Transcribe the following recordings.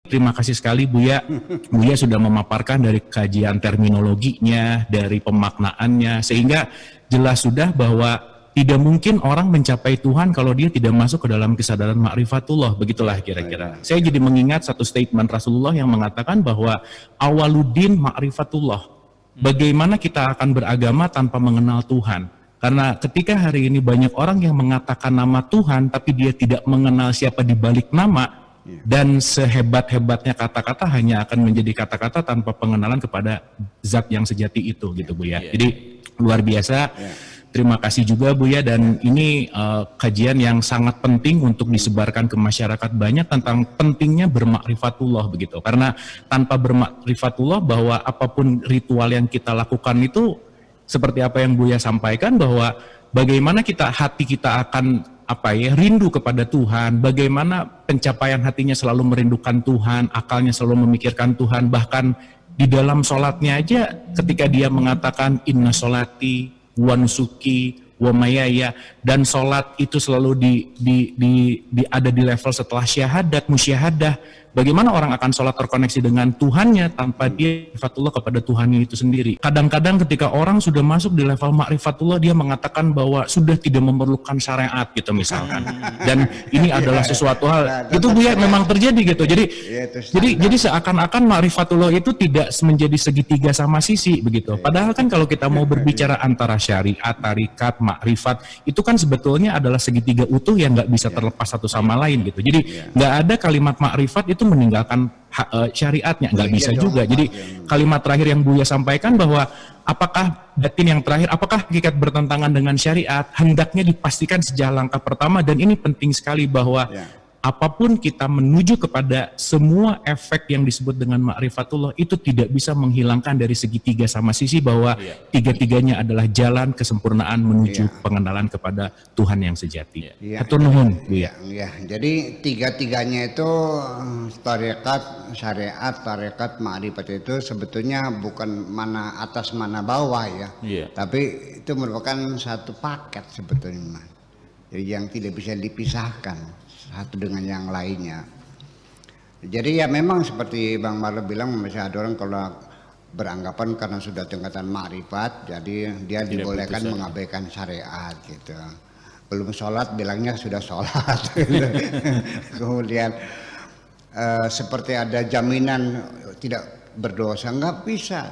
Terima kasih sekali Buya. Buya sudah memaparkan dari kajian terminologinya, dari pemaknaannya, sehingga jelas sudah bahwa tidak mungkin orang mencapai Tuhan kalau dia tidak masuk ke dalam kesadaran ma'rifatullah. Begitulah kira-kira. Saya jadi mengingat satu statement Rasulullah yang mengatakan bahwa awaluddin ma'rifatullah. Bagaimana kita akan beragama tanpa mengenal Tuhan? Karena ketika hari ini banyak orang yang mengatakan nama Tuhan tapi dia tidak mengenal siapa di balik nama, dan sehebat-hebatnya kata-kata hanya akan menjadi kata-kata tanpa pengenalan kepada zat yang sejati itu, gitu Bu ya. Jadi luar biasa. Terima kasih juga Bu ya, dan ini kajian yang sangat penting untuk disebarkan ke masyarakat banyak tentang pentingnya bermakrifatullah begitu. Karena tanpa bermakrifatullah, bahwa apapun ritual yang kita lakukan itu seperti apa yang Buya sampaikan, bahwa bagaimana hati kita akan rindu kepada Tuhan, bagaimana pencapaian hatinya selalu merindukan Tuhan, akalnya selalu memikirkan Tuhan, bahkan di dalam sholatnya aja ketika dia mengatakan inna sholati wa nusuki wa mayaya, dan sholat itu selalu ada di level setelah syahadat, musyahadah. Bagaimana orang akan sholat terkoneksi dengan Tuhannya tanpa dia ma'rifatullah kepada Tuhannya itu sendiri. Kadang-kadang ketika orang sudah masuk di level ma'rifatullah, dia mengatakan bahwa sudah tidak memerlukan syariat gitu misalkan. Dan ini adalah sesuatu hal, itu Bu ya memang terjadi gitu. Jadi seakan-akan ma'rifatullah itu tidak menjadi segitiga sama sisi begitu. Padahal kan kalau kita mau berbicara antara syariat, tarikat, ma'rifat, itu kan sebetulnya adalah segitiga utuh yang nggak bisa terlepas satu sama lain gitu. Jadi nggak ada kalimat ma'rifat itu meninggalkan syariatnya, nggak bisa juga. Jadi kalimat terakhir yang Buya sampaikan bahwa apakah batin yang terakhir, apakah hakikat bertentangan dengan syariat, hendaknya dipastikan sejak langkah pertama. Dan ini penting sekali bahwa apapun kita menuju kepada semua efek yang disebut dengan ma'rifatullah itu tidak bisa menghilangkan dari segitiga sama sisi, bahwa tiga-tiganya adalah jalan kesempurnaan menuju pengenalan kepada Tuhan yang sejati. Hatur nuhun Bu ya. Jadi tiga-tiganya itu tarekat, syariat, tarekat, ma'rifat itu sebetulnya bukan mana atas mana bawah ya. Tapi itu merupakan satu paket sebetulnya. Jadi yang tidak bisa dipisahkan satu dengan yang lainnya. Jadi ya memang seperti Bang Marlo bilang, masih ada orang kalau beranggapan karena sudah tingkatan ma'rifat, jadi dia dibolehkan mengabaikan syariat gitu. Belum sholat bilangnya sudah sholat. Kemudian seperti ada jaminan tidak berdosa, nggak bisa.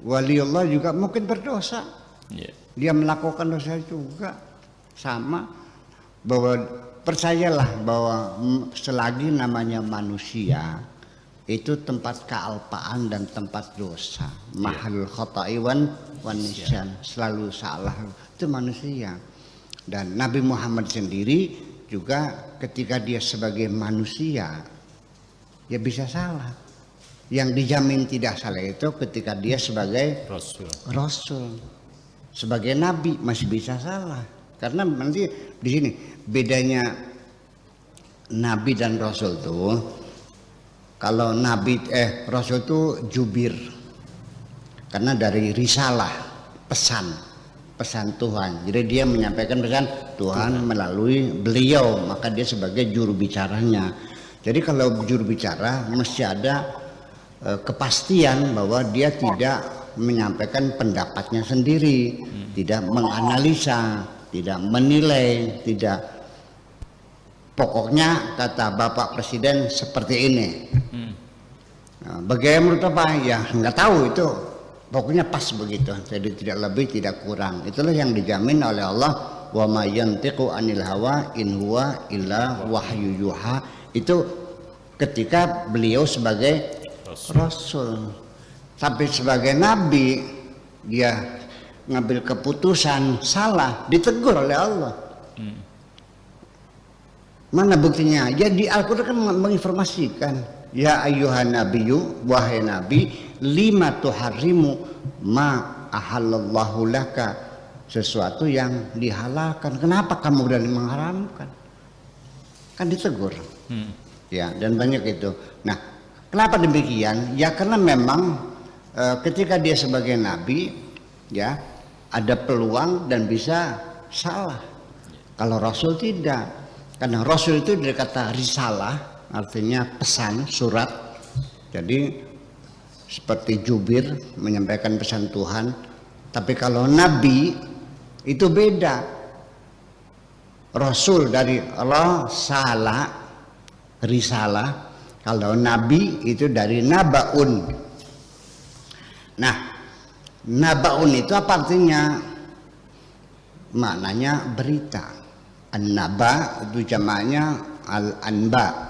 Waliullah juga mungkin berdosa. Dia melakukan dosa juga sama. Bahwa percayalah bahwa selagi namanya manusia itu tempat kealpaan dan tempat dosa. Mahalul khota'i wan nisyan, selalu salah, itu manusia. Dan Nabi Muhammad sendiri juga ketika dia sebagai manusia ya bisa salah. Yang dijamin tidak salah itu ketika dia sebagai Rasul. Sebagai Nabi masih bisa salah. Karena nanti di sini bedanya Nabi dan Rasul tuh, kalau Rasul tuh jubir, karena dari risalah, pesan Tuhan. Jadi dia menyampaikan pesan Tuhan melalui beliau, maka dia sebagai juru bicaranya. Jadi kalau juru bicara mesti ada kepastian bahwa dia tidak menyampaikan pendapatnya sendiri, tidak menganalisa, tidak menilai, tidak, pokoknya kata Bapak Presiden seperti ini. Nah, bagaimana menurut apa? Ya nggak tahu itu, pokoknya pas begitu. Jadi tidak lebih tidak kurang. Itulah yang dijamin oleh Allah. Wa ma yantiqu anil hawa in huwa illa wahyu yuha. Itu ketika beliau sebagai Rasul. Sampai sebagai Nabi dia ngambil keputusan salah, ditegur oleh Allah. Mana buktinya? Ya di Al-Quran kan menginformasikan, ya ayyuhan nabiyyu, wahai nabi, lima tuharrimu ma ahallallahu laka, sesuatu yang dihalalkan, kenapa kamu berani mengharamkan? Kan ditegur. Ya, dan banyak itu. Nah, kenapa demikian? Ya karena memang ketika dia sebagai nabi, ya ada peluang dan bisa salah. Kalau Rasul tidak, karena Rasul itu dari kata risalah, artinya pesan, surat. Jadi seperti jubir menyampaikan pesan Tuhan. Tapi kalau nabi itu beda. Rasul dari Allah, risalah. Kalau nabi itu dari nabaun. Nah, nabaun itu apa artinya? Maknanya berita. An-naba itu jamaknya al-anba.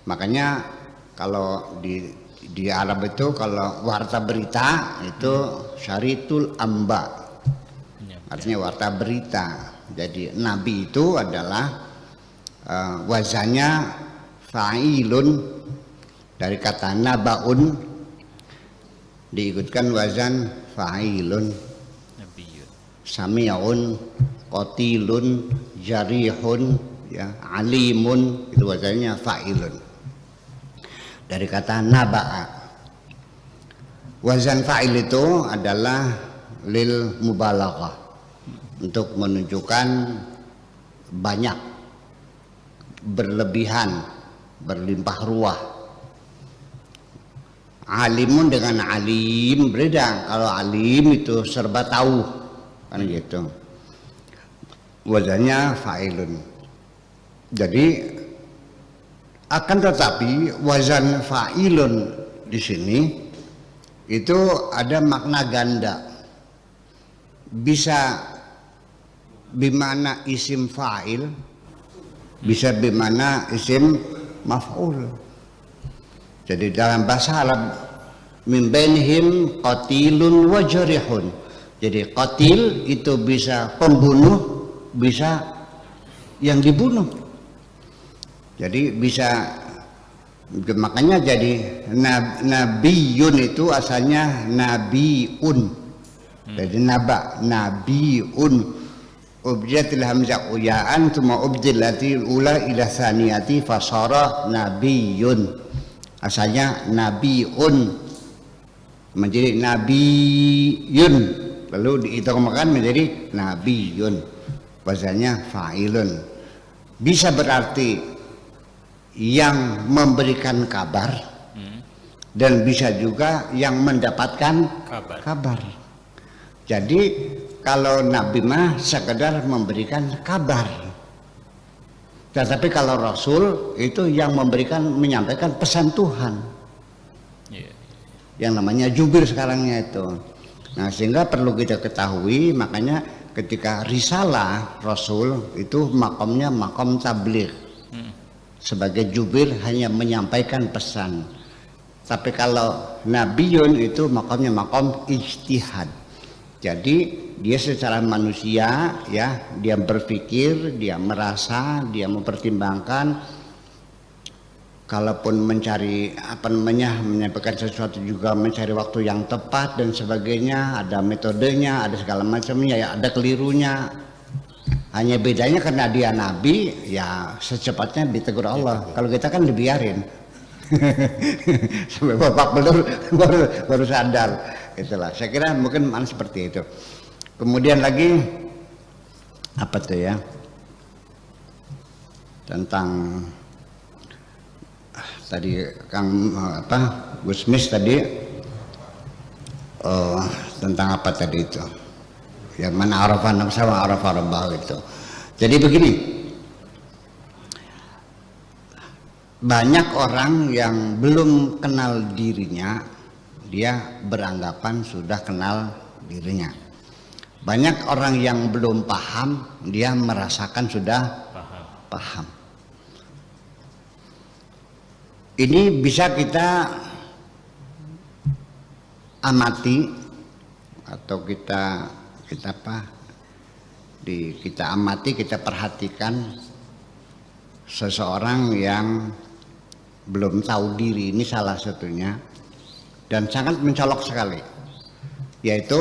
Makanya kalau di Arab itu kalau warta berita itu syaritul amba. Artinya warta berita. Jadi nabi itu adalah wazannya fa'ilun, dari kata nabaun diikutkan wazan fa'ilun, sami'un, qatilun, jarihun, ya, alimun, itu wazannya fa'ilun dari kata naba'a. Wazan fa'il itu adalah lil mubalaghah, untuk menunjukkan banyak, berlebihan, berlimpah ruah. Alimun dengan alim beda. Kalau alim itu serba tahu, kan gitu. Wazannya fa'ilun. Jadi akan tetapi wazan fa'ilun di sini itu ada makna ganda. Bisa bimana isim fa'il, bisa bimana isim maf'ul. Jadi dalam bahasa Arab min bainihim qatilun wa jarihun. Jadi qatil itu bisa pembunuh, bisa yang dibunuh. Jadi bisa, makanya jadi nabiyun itu asalnya nabiun. Jadi nabiun. Ubdilatil hamzah uyaan thumma ubdilatil ula ila tsaniyati fasara nabiyun. Asalnya nabiun menjadi nabiyun, lalu diidghamkan menjadi nabiyun. Wazannya fa'ilun. Bisa berarti yang memberikan kabar dan bisa juga yang mendapatkan kabar. Jadi kalau nabi mah sekedar memberikan kabar, tetapi kalau rasul itu yang menyampaikan pesan Tuhan, yang namanya jubir sekarangnya itu. Nah, sehingga perlu kita ketahui, makanya ketika risalah rasul itu makomnya makom tabligh, sebagai jubir hanya menyampaikan pesan. Tapi kalau nabiyun itu makomnya makom ijtihad. Jadi dia secara manusia, ya, dia berpikir, dia merasa, dia mempertimbangkan. Kalaupun mencari menyampaikan sesuatu juga mencari waktu yang tepat dan sebagainya, ada metodenya, ada segala macamnya, ya ada kelirunya. Hanya bedanya karena dia nabi, ya secepatnya ditegur Allah. Kalau kita kan dibiarin sampai babak belur baru sadar. Itulah, saya kira mungkin seperti itu. Kemudian lagi apa tuh ya, tentang tadi Kang Gusmis tadi tentang apa tadi itu, yang mana arafah nafsa wa arafah rabbah itu. Jadi begini, banyak orang yang belum kenal dirinya, dia beranggapan sudah kenal dirinya. Banyak orang yang belum paham, dia merasakan sudah paham. Ini bisa kita amati atau kita amati, kita perhatikan seseorang yang belum tahu diri, ini salah satunya, dan sangat mencolok sekali, yaitu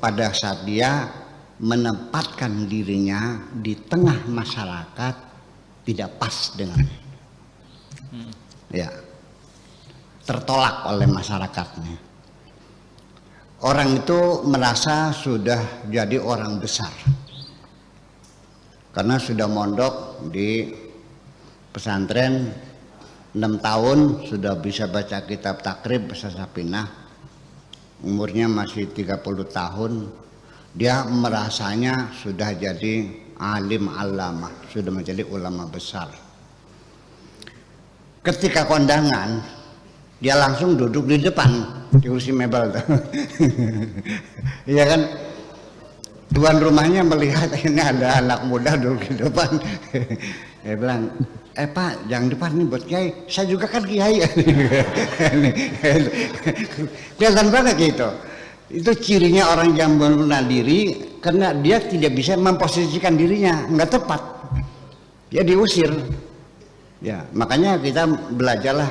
pada saat dia menempatkan dirinya di tengah masyarakat tidak pas dengan, ya, tertolak oleh masyarakatnya. Orang itu merasa sudah jadi orang besar karena sudah mondok di pesantren 6 tahun sudah bisa baca kitab takrib bahasa Sapinah, umurnya masih 30 tahun, dia merasanya sudah jadi alim alama, sudah menjadi ulama besar. Ketika kondangan, dia langsung duduk di depan di kursi mebel tuh. Iya kan, tuan rumahnya melihat ini ada anak muda duduk di depan. Dia bilang, Pak, jangan depan nih buat kiai, saya juga kan kiai. Kelihatan banget gitu. Itu cirinya orang yang mengenal diri, karena dia tidak bisa memposisikan dirinya, nggak tepat, dia diusir. Ya, makanya kita belajarlah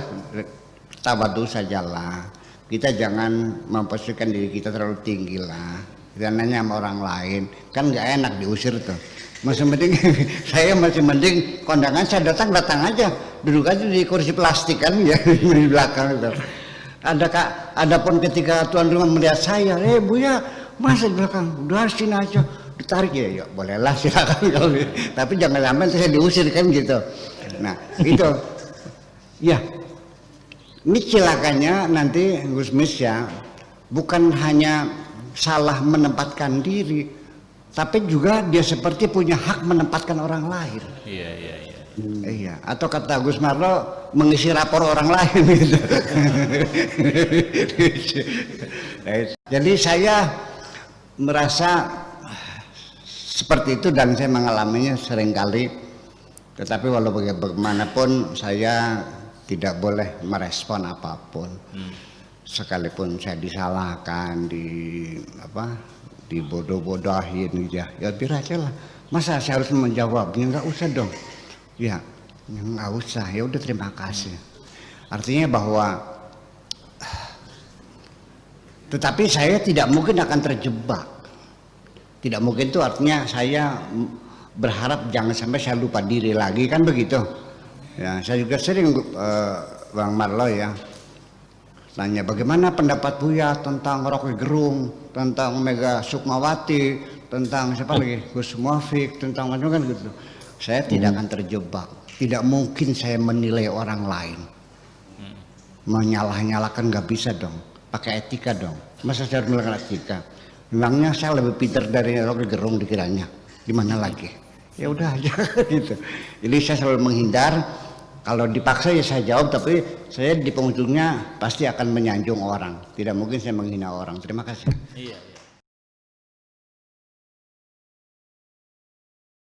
tawadu sajalah. Kita jangan memposisikan diri kita terlalu tinggi lah. Kita nanya sama orang lain, kan nggak enak diusir tuh. Masih mending saya masih mending kondangan saya datang aja, duduk aja di kursi plastik kan ya di belakang itu. Adapun ketika tuan rumah melihat saya, Buya masa di belakang, udah sini aja, ditarik ya bolehlah silakan kalau tapi jangan sampai saya diusir kan gitu. Nah itu ya, ini celakanya nanti Gus Mis ya, bukan hanya salah menempatkan diri, tapi juga dia seperti punya hak menempatkan orang lain. Iya, atau kata Gus Marlo mengisi rapor orang lain gitu. Jadi saya merasa seperti itu dan saya mengalaminya seringkali. Tetapi walau bagaimanapun saya tidak boleh merespon apapun. Sekalipun saya disalahkan, dibodoh-bodohin ya biar aja lah. Masa saya harus menjawabnya? Nggak usah dong. Ya nggak usah, ya udah terima kasih. Artinya bahwa tetapi saya tidak mungkin akan terjebak. Tidak mungkin itu artinya saya berharap jangan sampai saya lupa diri lagi kan begitu. Ya saya juga sering Bang Marlo ya tanya bagaimana pendapat Buya tentang Rocky Gerung, tentang Mega Sukmawati, tentang siapa lagi Gus Muafik, tentang macam kan gitu. Saya tidak akan terjebak. Tidak mungkin saya menilai orang lain. Menyalah-nyalakan nggak bisa dong. Pakai etika dong. Masa saya harus melakukan etika? Memangnya saya lebih pintar dari Rocky Gerung dikiranya? Gimana lagi? Ya udah aja gitu. Jadi saya selalu menghindar. Kalau dipaksa ya saya jawab, tapi saya di penghujungnya pasti akan menyanjung orang. Tidak mungkin saya menghina orang. Terima kasih. Iya.